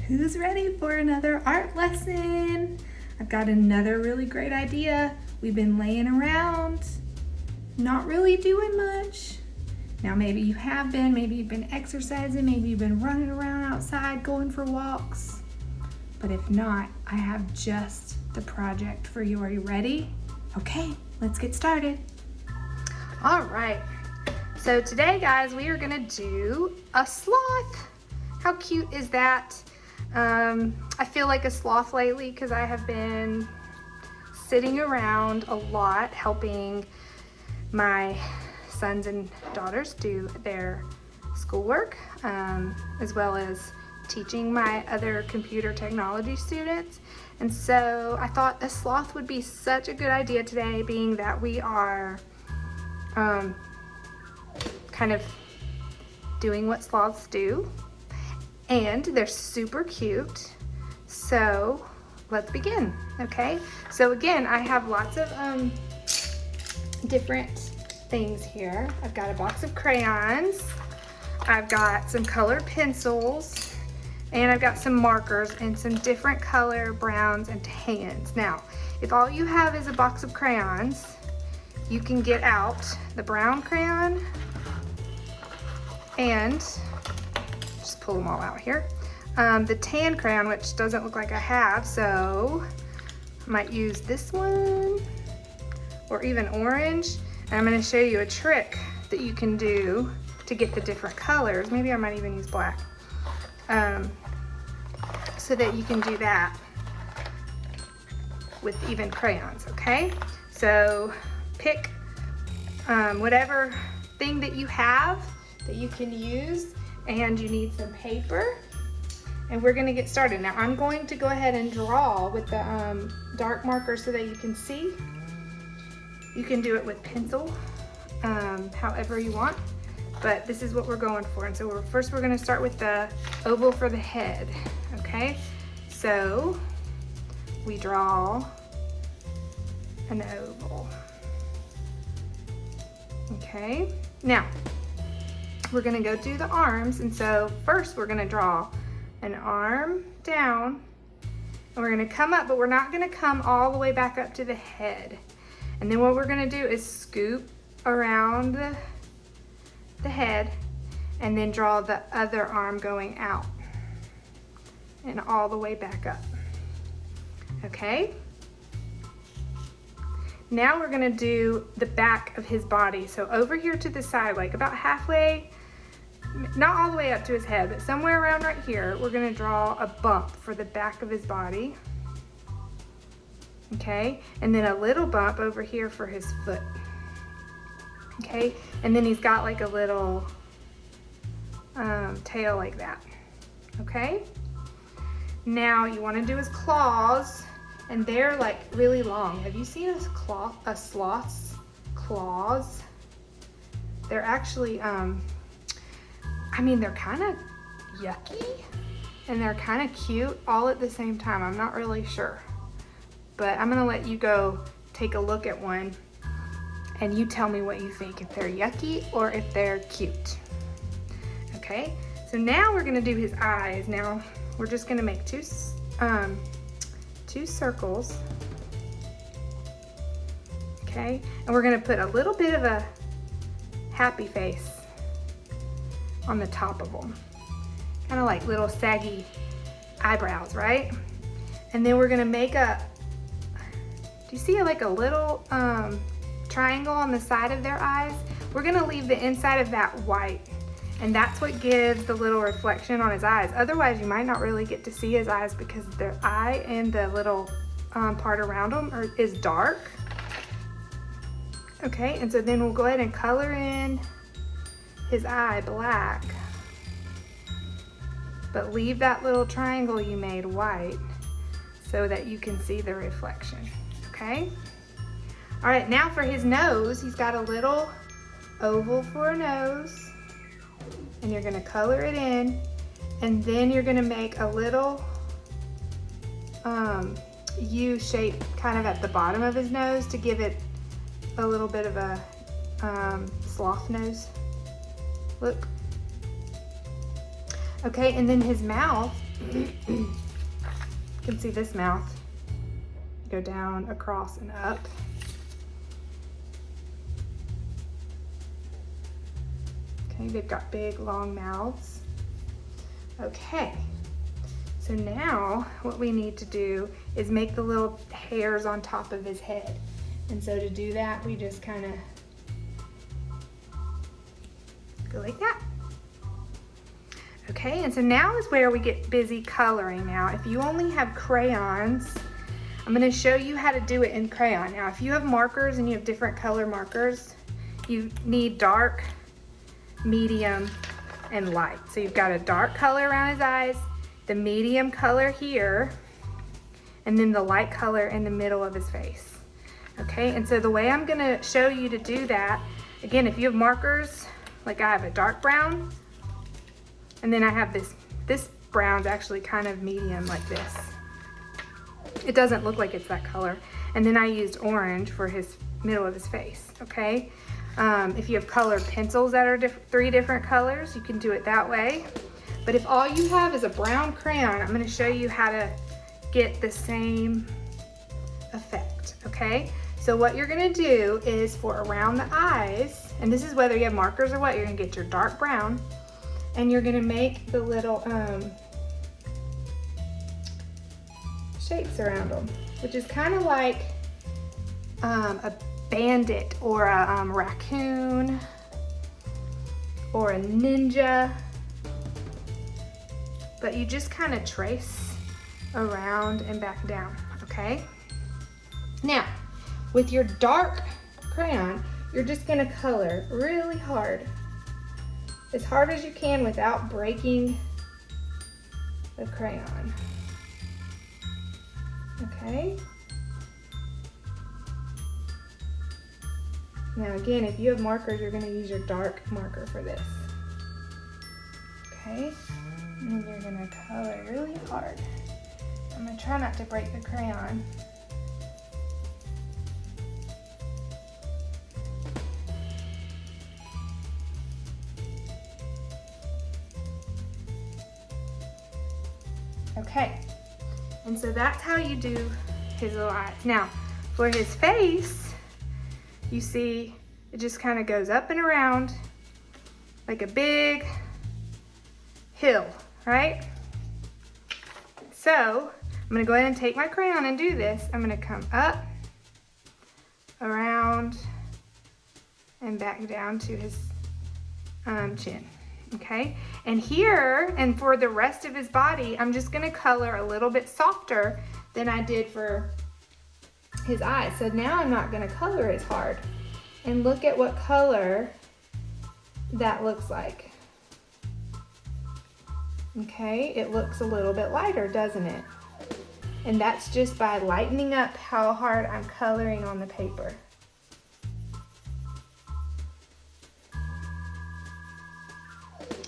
Who's ready for another art lesson? I've got another really great idea. We've been laying around, not really doing much. Now maybe you have been, maybe you've been exercising, maybe you've been running around outside, going for walks. But if not, I have just the project for you. Are you ready? Okay, let's get started. All right, so today guys, we are gonna do a sloth. How cute is that? I feel like a sloth lately because I have been sitting around a lot helping my sons and daughters do their schoolwork, as well as teaching my other computer technology students. And so I thought a sloth would be such a good idea today, being that we are kind of doing what sloths do. And they're super cute. So let's begin, okay? So again, I have lots of different things here. I've got a box of crayons. I've got some colored pencils, and I've got some markers and some different color browns and tans. Now, if all you have is a box of crayons, you can get out the brown crayon and just pull them all out here. The tan crayon, which doesn't look like I have, so I might use this one or even orange. And I'm going to show you a trick that you can do to get the different colors. Maybe I might even use black, so that you can do that with even crayons, okay? So pick whatever thing that you have that you can use, and you need some paper, and we're gonna get started. Now I'm going to go ahead and draw with the dark marker so that you can see. You can do it with pencil, however you want, but this is what we're going for. And so first we're gonna start with the oval for the head, okay? So we draw an oval, okay? Now, we're gonna go do the arms, and so first we're gonna draw an arm down, and we're gonna come up, but we're not gonna come all the way back up to the head. And then what we're gonna do is scoop around the head and then draw the other arm going out and all the way back up, okay? Now we're gonna do the back of his body. So over here to the side, like about halfway, not all the way up to his head, but somewhere around right here, we're gonna draw a bump for the back of his body. Okay, and then a little bump over here for his foot. Okay, and then he's got like a little tail like that. Okay, now you wanna do his claws, and they're like really long. Have you seen a sloth's claws? They're actually, I mean, they're kind of yucky and they're kind of cute all at the same time. I'm not really sure, but I'm gonna let you go take a look at one and you tell me what you think, if they're yucky or if they're cute. Okay, so now we're gonna do his eyes. Now we're just gonna make two circles, okay, and we're gonna put a little bit of a happy face on the top of them, kind of like little saggy eyebrows, right? And then we're gonna make do you see like a little triangle on the side of their eyes? We're gonna leave the inside of that white, and that's what gives the little reflection on his eyes. Otherwise you might not really get to see his eyes because their eye and the little part around them is dark. Okay, and so then we'll go ahead and color in his eye black, but leave that little triangle you made white so that you can see the reflection, okay? All right, now for his nose, he's got a little oval for a nose, and you're gonna color it in, and then you're gonna make a little U shape kind of at the bottom of his nose to give it a little bit of a sloth nose look. Okay, and then his mouth, You can see this mouth go down, across, and up. Okay, they've got big, long mouths. Okay, so now what we need to do is make the little hairs on top of his head. And so to do that, we just kind of go like that. Okay, and so now is where we get busy coloring. Now, if you only have crayons, I'm gonna show you how to do it in crayon. Now, if you have markers and you have different color markers, you need dark, medium, and light. So you've got a dark color around his eyes, the medium color here, and then the light color in the middle of his face. Okay, and so the way I'm gonna show you to do that, again, if you have markers, like I have a dark brown, and then I have this brown's actually kind of medium like this. It doesn't look like it's that color. And then I used orange for his middle of his face, okay? If you have colored pencils that are 3 different colors, you can do it that way. But if all you have is a brown crayon, I'm gonna show you how to get the same effect, okay? So what you're gonna do is for around the eyes, and this is whether you have markers or what, you're gonna get your dark brown, and you're gonna make the little shapes around them, which is kind of like a bandit or a raccoon or a ninja, but you just kind of trace around and back down, okay? Now, with your dark crayon, you're just gonna color really hard, as hard as you can without breaking the crayon, okay? Now again, if you have markers, you're gonna use your dark marker for this, okay? And you're gonna color really hard. I'm gonna try not to break the crayon. Okay, and so that's how you do his little eyes. Now, for his face, you see it just kind of goes up and around like a big hill, right? So, I'm gonna go ahead and take my crayon and do this. I'm gonna come up, around, and back down to his chin. Okay, and here, and for the rest of his body, I'm just gonna color a little bit softer than I did for his eyes. So now I'm not gonna color as hard. And look at what color that looks like. Okay, it looks a little bit lighter, doesn't it? And that's just by lightening up how hard I'm coloring on the paper.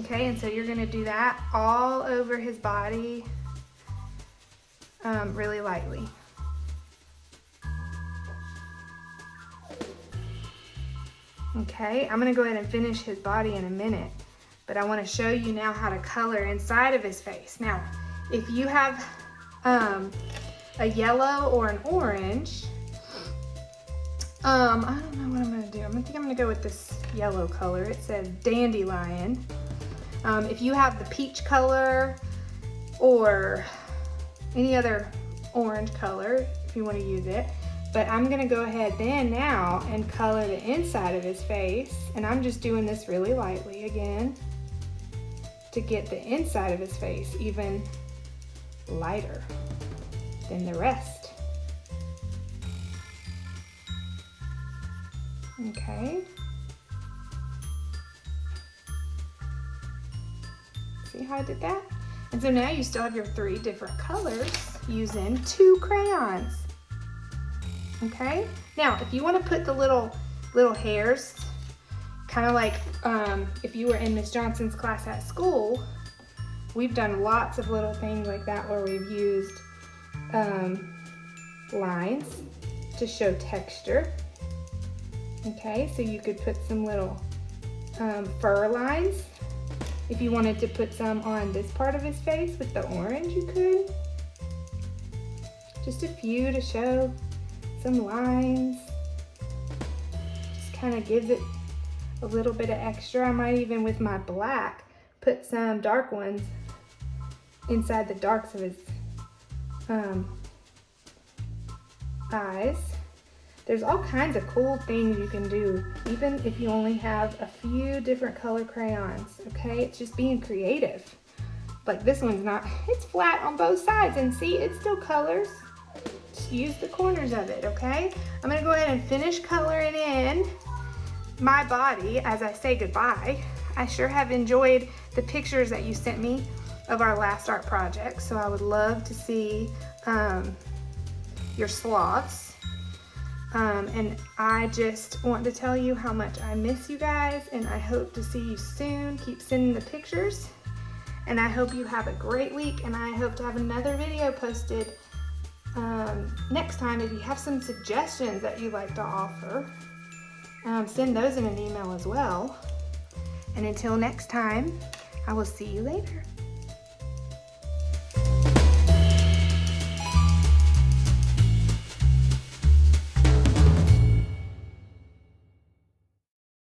Okay, and so you're gonna do that all over his body really lightly. Okay, I'm gonna go ahead and finish his body in a minute, but I wanna show you now how to color inside of his face. Now, if you have a yellow or an orange, I don't know what I'm gonna do. I think I'm gonna go with this yellow color. It says Dandelion. If you have the peach color or any other orange color, if you want to use it, but I'm gonna go ahead then now and color the inside of his face, and I'm just doing this really lightly again to get the inside of his face even lighter than the rest. Okay. See how I did that? And so now you still have your 3 different colors using 2 crayons. Okay? Now, if you want to put the little hairs, kind of like if you were in Miss Johnson's class at school, we've done lots of little things like that where we've used lines to show texture. Okay, so you could put some little fur lines If you wanted to put some on this part of his face with the orange, you could. Just a few to show some lines. Just kind of gives it a little bit of extra. I might even, with my black, put some dark ones inside the darks of his eyes. There's all kinds of cool things you can do, even if you only have a few different color crayons, okay? It's just being creative. Like this one's not, it's flat on both sides, and see, it still colors. Just use the corners of it, okay? I'm gonna go ahead and finish coloring in my body as I say goodbye. I sure have enjoyed the pictures that you sent me of our last art project, so I would love to see your sloths. And I just want to tell you how much I miss you guys, and I hope to see you soon. Keep sending the pictures, and I hope you have a great week, and I hope to have another video posted next time. If you have some suggestions that you'd like to offer, send those in an email as well. And until next time, I will see you later.